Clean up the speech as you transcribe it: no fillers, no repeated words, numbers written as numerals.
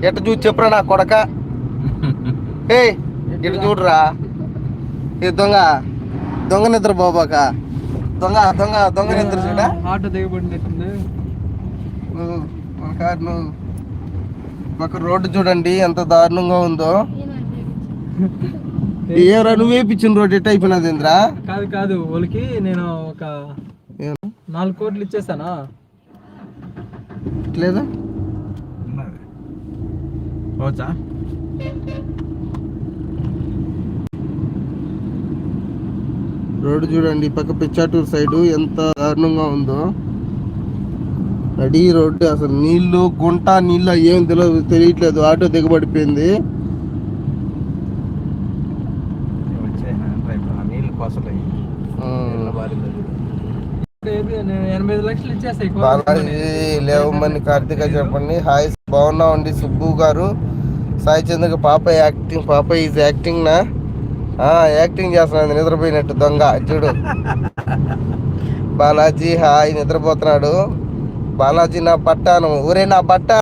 ఎట్ట చూసి చెప్పురా నా కొడక. ఏ ఇటు చూడరా. ఏ దొంగ దొంగ నిద్ర బాబాక. దొంగ దొంగ దొంగ నిద్ర చూడా. ఆటో దిగబడినట్టుంది. ఒక రోడ్డు చూడండి ఎంత దారుణంగా ఉందో. ఏమరా నువ్వు వేయించిన రోడ్డు ఎట్ అయిపోయినది ఇంద్రా. కాదు వాళ్ళకి నేను ఒక 4 కోట్లు ఇచ్చేసానా లేదా రోడ్డు చూడండి పక్క పిచ్చాటూరు సైడ్ ఎంత దారుణంగా ఉందో. అడి రోడ్డు అసలు నీళ్లు గుంట నీళ్ళు ఏం తెలియట్లేదు. ఆటో దిగబడిపోయింది. బాలాజీ లేవమని కార్తీక చెప్పండి. హాయ్ బాగున్నామండి సుబ్బు గారు. సాయి చంద్ర పాప యాక్టింగ్. పాప ఈజ్ యాక్టింగ్ నా యాక్టింగ్ చేస్తున్నాడు నిద్రపోయినట్టు దొంగ చూడు. బాలాజీ హాయ్ నిద్రపోతున్నాడు. బాలాజీ నా పట్టాను ఊరే నా బట్ట.